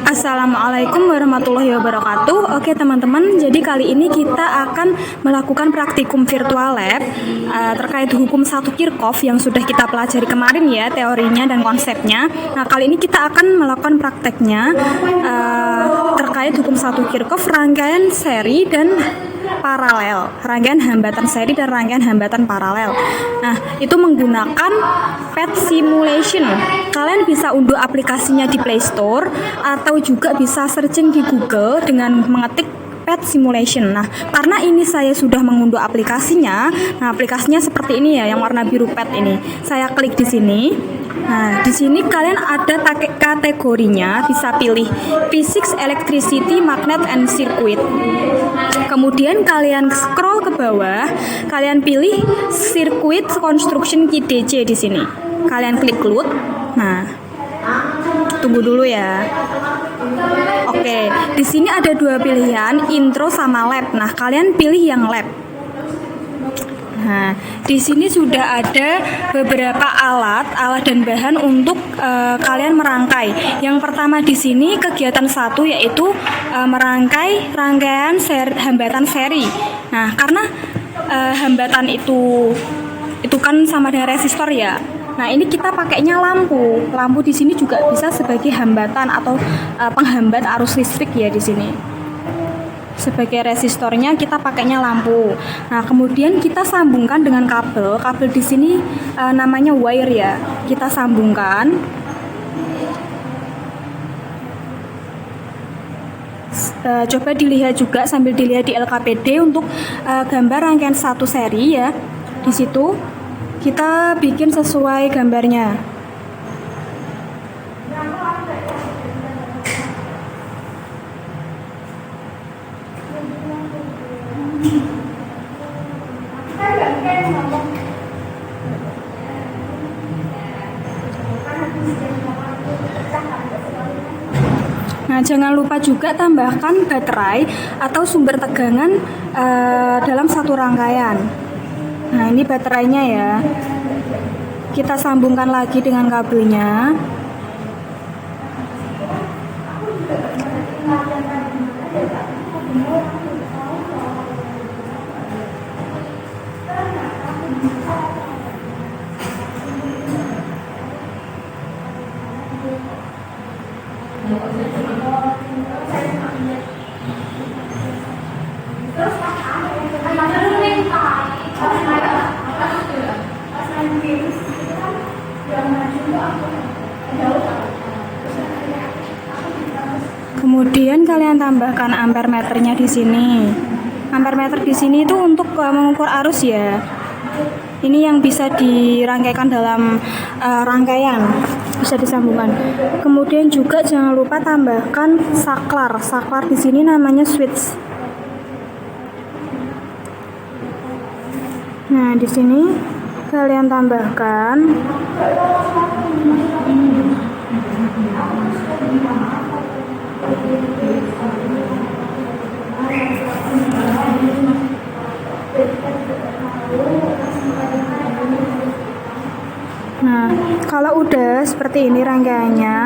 Assalamualaikum warahmatullahi wabarakatuh. Oke teman-teman, jadi kali ini kita akan melakukan praktikum virtual lab terkait hukum 1 Kirchhoff yang sudah kita pelajari kemarin ya, teorinya dan konsepnya. Nah, kali ini kita akan melakukan prakteknya terkait hukum 1 Kirchhoff, rangkaian seri dan paralel, rangkaian hambatan seri dan rangkaian hambatan paralel. Nah, itu menggunakan PET Simulation. Kalian bisa unduh aplikasinya di Play Store atau juga bisa searching di Google dengan mengetik PET Simulation. Nah, karena ini saya sudah mengunduh aplikasinya. Nah, aplikasinya seperti ini ya, yang warna biru PET ini. Saya klik di sini. Nah, di sini kalian ada kategorinya, bisa pilih Physics, Electricity, Magnet, and Circuit. Kemudian kalian scroll ke bawah, kalian pilih Circuit Construction Key DC di sini. Kalian klik load. Nah, tunggu dulu ya. Oke, di sini ada 2 pilihan, intro sama lab. Nah, kalian pilih yang lab. Nah, di sini sudah ada beberapa alat dan bahan untuk kalian merangkai. Yang pertama di sini kegiatan 1 yaitu merangkai rangkaian hambatan seri. Nah, karena hambatan itu kan sama dengan resistor ya. Nah, ini kita pakainya lampu. Lampu di sini juga bisa sebagai hambatan atau penghambat arus listrik ya di sini. Sebagai resistornya kita pakainya lampu. Nah, kemudian kita sambungkan dengan kabel. Kabel di sini namanya wire ya. Kita sambungkan. Coba dilihat juga sambil dilihat di LKPD untuk gambar rangkaian 1 seri ya. Di situ kita bikin sesuai gambarnya. Nah, jangan lupa juga tambahkan baterai atau sumber tegangan dalam satu rangkaian. Nah, ini baterainya ya. Kita sambungkan lagi dengan kabelnya. Kemudian kalian tambahkan ampere meternya di sini. Ampere meter di sini itu untuk mengukur arus ya. Ini yang bisa dirangkaikan dalam rangkaian, bisa disambungkan. Kemudian juga jangan lupa tambahkan saklar. Saklar di sini namanya switch. Nah, di sini kalian tambahkan. Nah, kalau udah seperti ini rangkaiannya,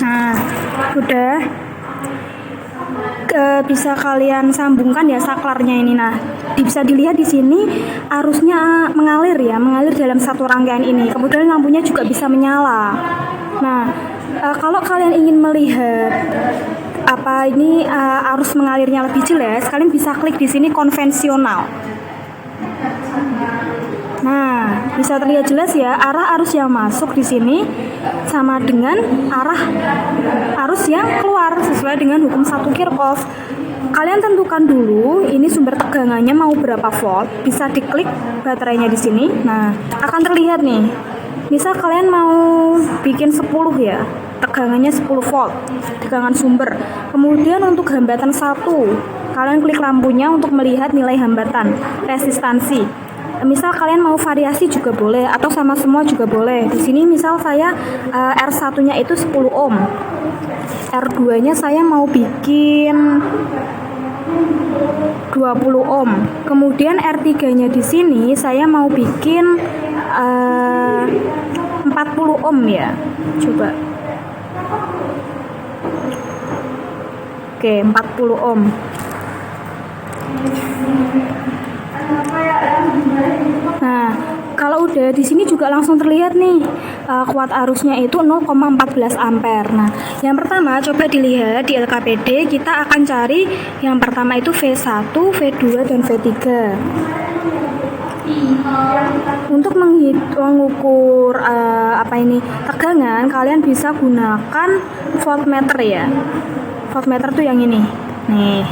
nah, udah bisa kalian sambungkan ya saklarnya ini. Nah, bisa dilihat di sini arusnya mengalir ya, mengalir dalam satu rangkaian ini. Kemudian lampunya juga bisa menyala. Nah, kalau kalian ingin melihat arus mengalirnya lebih jelas, kalian bisa klik di sini konvensional. Nah, bisa terlihat jelas ya, arah arus yang masuk di sini sama dengan arah arus yang keluar sesuai dengan hukum 1 Kirchhoff. Kalian tentukan dulu ini sumber tegangannya mau berapa volt, bisa diklik baterainya di sini. Nah, akan terlihat nih. Misal kalian mau bikin 10 ya, tegangannya 10 volt, tegangan sumber. Kemudian untuk hambatan 1, kalian klik lampunya untuk melihat nilai hambatan, resistansi. Misal kalian mau variasi juga boleh atau sama semua juga boleh. Di sini misal saya R1-nya itu 10 ohm. R2-nya saya mau bikin 20 ohm. Kemudian R3-nya di sini saya mau bikin 40 ohm ya. Coba. Oke, 40 ohm. Nah, kalau udah di sini juga langsung terlihat nih kuat arusnya itu 0,14 ampere. Nah, yang pertama coba dilihat di LKPD, kita akan cari yang pertama itu V1, V2 dan V3. Untuk mengukur tegangan, kalian bisa gunakan voltmeter ya. Voltmeter tuh yang ini. Nih.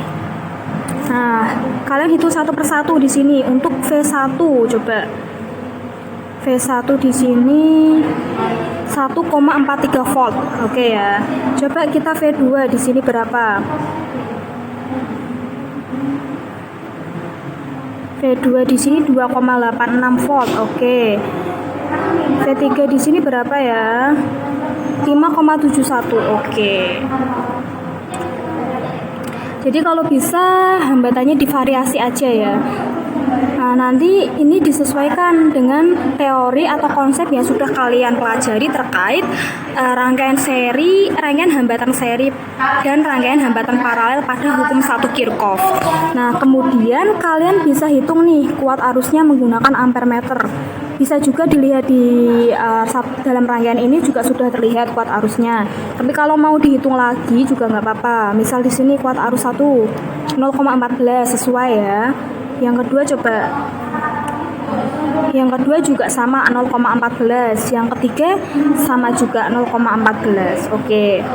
Nah, kalian hitung satu persatu di sini. Untuk V1 coba. V1 di sini 1,43 volt. Oke ya. Coba kita V2 di sini berapa? V2 di sini 2,86 volt. Oke. V3 di sini berapa ya? 5,71. Oke. Jadi kalau bisa hambatannya divariasi aja ya. Nah, nanti ini disesuaikan dengan teori atau konsep yang sudah kalian pelajari terkait rangkaian hambatan seri dan rangkaian hambatan paralel pada hukum 1 Kirchhoff. Nah, kemudian kalian bisa hitung nih kuat arusnya menggunakan ampere meter. Bisa juga dilihat di dalam rangkaian ini juga sudah terlihat kuat arusnya. Tapi kalau mau dihitung lagi juga nggak apa-apa. Misal di sini kuat arus 1 0,14 sesuai ya. Yang kedua coba. Yang kedua juga sama 0,14. Yang ketiga sama juga 0,14. Oke.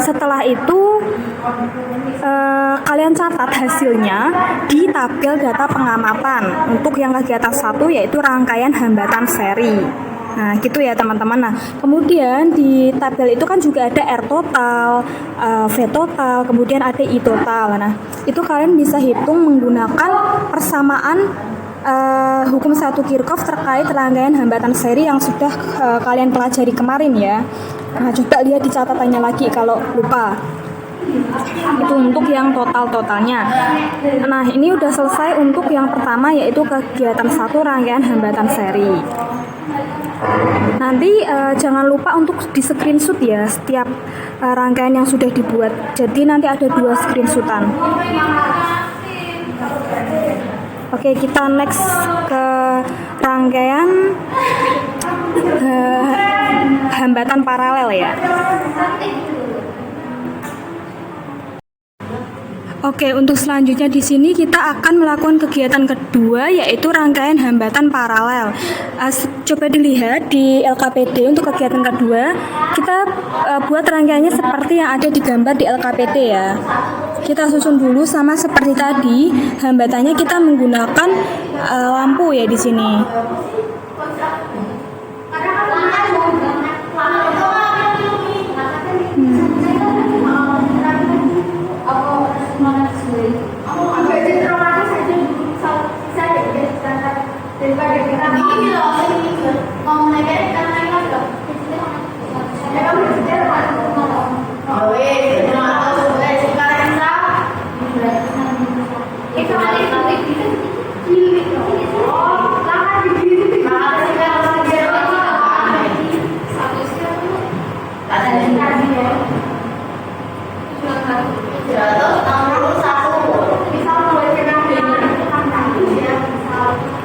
Setelah itu kalian catat hasilnya di tabel data pengamatan untuk yang kegiatan 1 yaitu rangkaian hambatan seri. Nah, gitu ya teman-teman. Nah, kemudian di tabel itu kan juga ada R total, V total, kemudian ada I total. Nah, itu kalian bisa hitung menggunakan persamaan hukum 1 Kirchhoff terkait rangkaian hambatan seri yang sudah kalian pelajari kemarin ya. Nah, coba lihat di catatannya lagi kalau lupa. Itu untuk yang totalnya. Nah, ini udah selesai untuk yang pertama yaitu kegiatan 1 rangkaian hambatan seri. Nanti jangan lupa untuk di screenshot ya setiap rangkaian yang sudah dibuat. Jadi nanti ada 2 screenshotan. Oke, kita next ke rangkaian hambatan paralel ya. Oke, untuk selanjutnya di sini kita akan melakukan kegiatan kedua yaitu rangkaian hambatan paralel. Coba dilihat di LKPD untuk kegiatan kedua, kita buat rangkaiannya seperti yang ada di gambar di LKPD ya. Kita susun dulu sama seperti tadi, hambatannya kita menggunakan lampu ya di sini.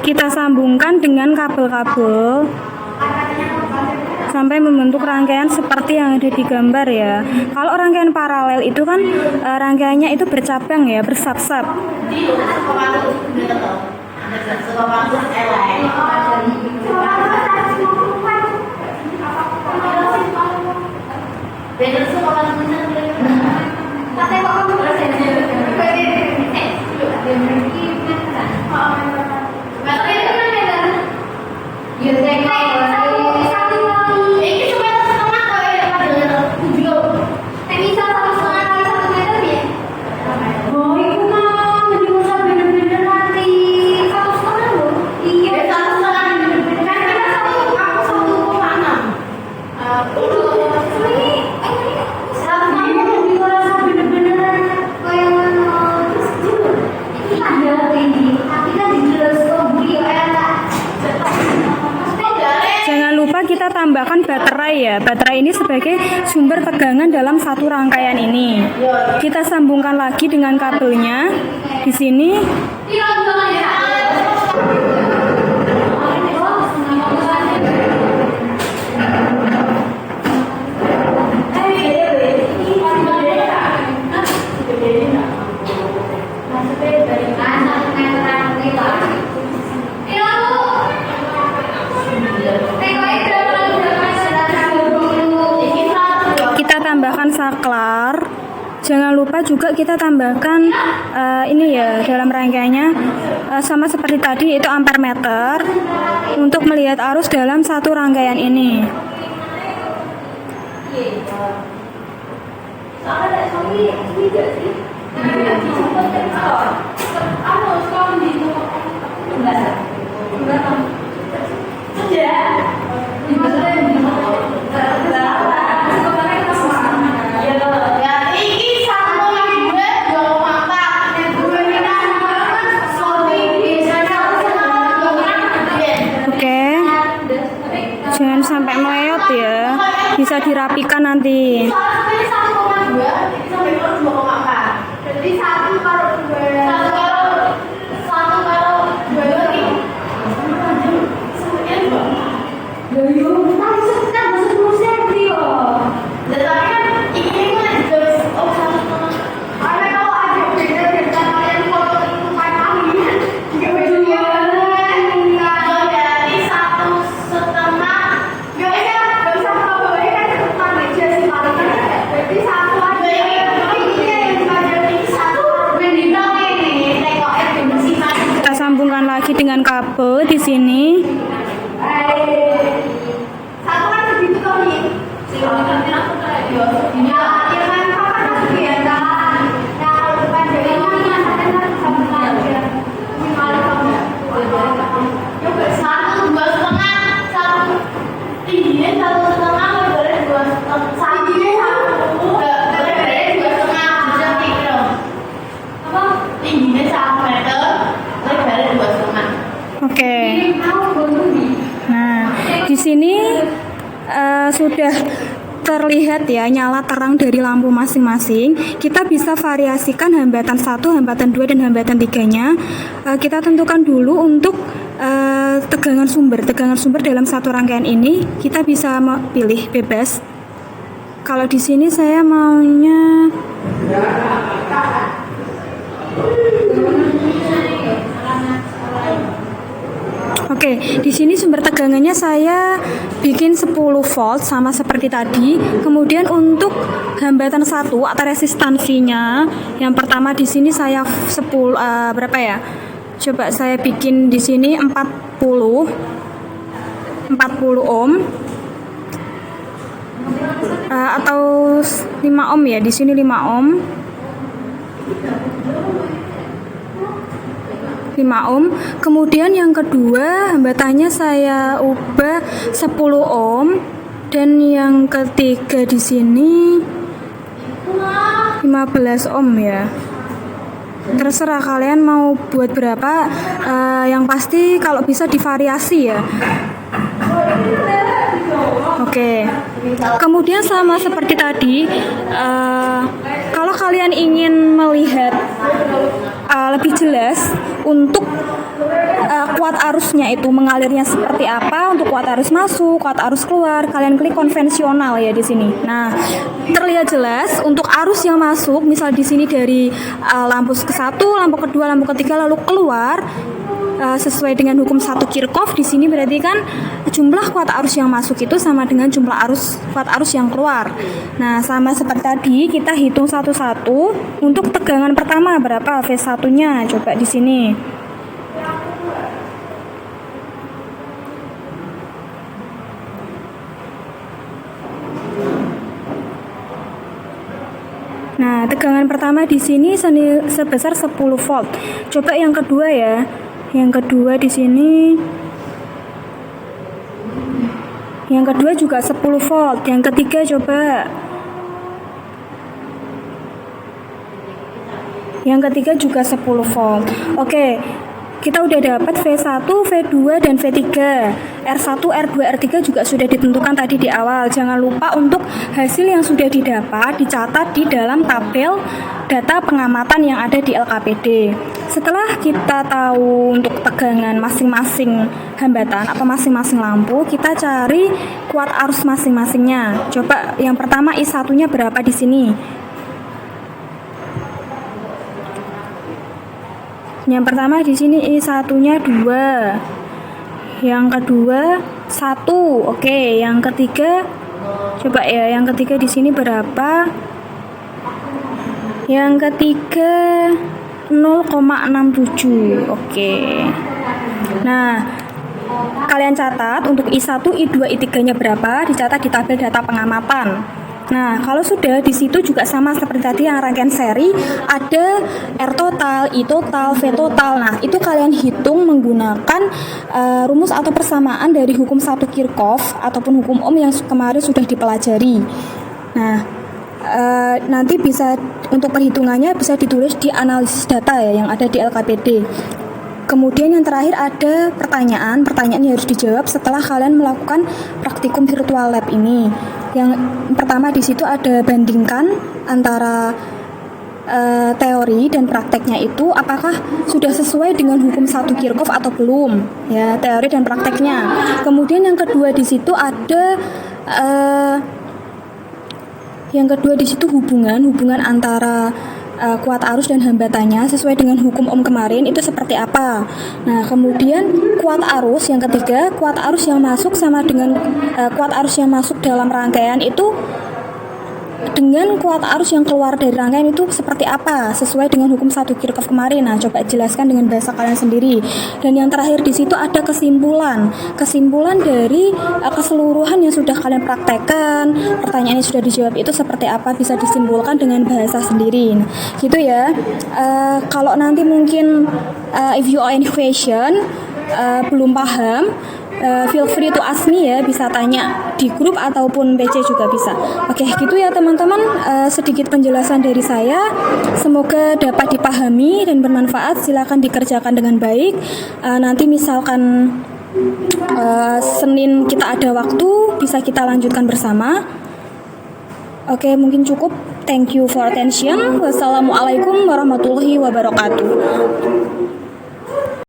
Kita sambungkan dengan kabel-kabel sampai membentuk rangkaian seperti yang ada di gambar ya. Kalau rangkaian paralel itu kan rangkaiannya itu bercabang ya, bersap-sap. Jangan lupa kita tambahkan baterai ya. Baterai ini sebagai sumber tegangan dalam satu rangkaian ini. Kita sambungkan lagi dengan kabelnya di sini. Kita tambahkan saklar. Jangan lupa juga kita tambahkan ini ya, dalam rangkaiannya sama seperti tadi, itu ampere meter untuk melihat arus dalam satu rangkaian ini. Jangan sampai meleot ya, bisa dirapikan nanti. Kita sambungkan lagi dengan kabel di sini. Oke. Nah, di sini sudah terlihat ya nyala terang dari lampu masing-masing. Kita bisa variasikan hambatan 1, hambatan 2, dan hambatan 3-nya. Kita tentukan dulu untuk tegangan sumber dalam satu rangkaian ini. Kita bisa pilih bebas. Kalau di sini saya maunya Oke, di sini sumber tegangannya saya bikin 10 volt sama seperti tadi. Kemudian untuk hambatan 1 atau resistansinya, yang pertama di sini saya 10 berapa ya? Coba saya bikin di sini 40 ohm. Atau 5 ohm ya, di sini 5 ohm. 5 ohm. Kemudian yang kedua hambatannya saya ubah 10 ohm, dan yang ketiga di sini 15 ohm ya. Terserah kalian mau buat berapa, yang pasti kalau bisa divariasi ya. Oke. Kemudian sama seperti tadi, kalau kalian ingin melihat lebih jelas untuk kuat arusnya itu mengalirnya seperti apa, untuk kuat arus masuk, kuat arus keluar, kalian klik konvensional ya di sini. Nah, terlihat jelas untuk arus yang masuk, misal di sini dari lampu ke-1, lampu kedua, lampu ketiga lalu keluar, sesuai dengan hukum 1 Kirchhoff di sini berarti kan jumlah kuat arus yang masuk itu sama dengan jumlah kuat arus yang keluar. Nah, sama seperti tadi kita hitung satu-satu. Untuk tegangan pertama berapa V1-nya? Coba di sini. Nah, tegangan pertama di sini sebesar 10 volt. Coba yang kedua ya. Yang kedua di sini. Yang kedua juga 10 volt. Yang ketiga coba. Yang ketiga juga 10 volt. Oke. Kita udah dapat V1, V2, dan V3. R1, R2, R3 juga sudah ditentukan tadi di awal. Jangan lupa untuk hasil yang sudah didapat dicatat di dalam tabel data pengamatan yang ada di LKPD. Setelah kita tahu untuk tegangan masing-masing hambatan atau masing-masing lampu, kita cari kuat arus masing-masingnya. Coba yang pertama I1-nya berapa di sini? Yang pertama di sini I1-nya 2. Yang kedua 1. Oke, yang ketiga coba ya, yang ketiga di sini berapa? Yang ketiga 0,67. Oke. Nah, kalian catat untuk I1, I2, I3-nya berapa? Dicatat di tabel data pengamatan. Nah, kalau sudah di situ juga sama seperti tadi yang rangkaian seri, ada R total, I total, V total. Nah, itu kalian hitung menggunakan rumus atau persamaan dari hukum 1 Kirchhoff ataupun hukum Ohm yang kemarin sudah dipelajari. Nah, nanti bisa untuk perhitungannya bisa ditulis di analisis data ya yang ada di LKPD. Kemudian yang terakhir ada pertanyaan yang harus dijawab setelah kalian melakukan praktikum virtual lab ini. Yang pertama di situ ada bandingkan antara teori dan prakteknya itu apakah sudah sesuai dengan hukum 1 Kirchhoff atau belum, ya, teori dan prakteknya. Kemudian yang kedua di situ ada hubungan antara kuat arus dan hambatannya sesuai dengan hukum Ohm kemarin itu seperti apa. Nah, kemudian kuat arus yang ketiga, kuat arus yang masuk sama dengan kuat arus yang masuk dalam rangkaian itu dengan kuat arus yang keluar dari rangkaian itu seperti apa sesuai dengan hukum 1 Kirchhoff kemarin. Nah, coba jelaskan dengan bahasa kalian sendiri. Dan yang terakhir di situ ada kesimpulan dari keseluruhan yang sudah kalian praktekkan, pertanyaan yang sudah dijawab itu seperti apa, bisa disimpulkan dengan bahasa sendiri. Nah, gitu ya. Kalau nanti mungkin if you are any question belum paham, feel free to ask me ya, bisa tanya di grup ataupun PC juga bisa. Oke, gitu ya teman-teman, sedikit penjelasan dari saya, semoga dapat dipahami dan bermanfaat. Silakan dikerjakan dengan baik. Nanti misalkan Senin kita ada waktu, bisa kita lanjutkan bersama. Oke, mungkin cukup. Thank you for attention. Wassalamualaikum warahmatullahi wabarakatuh.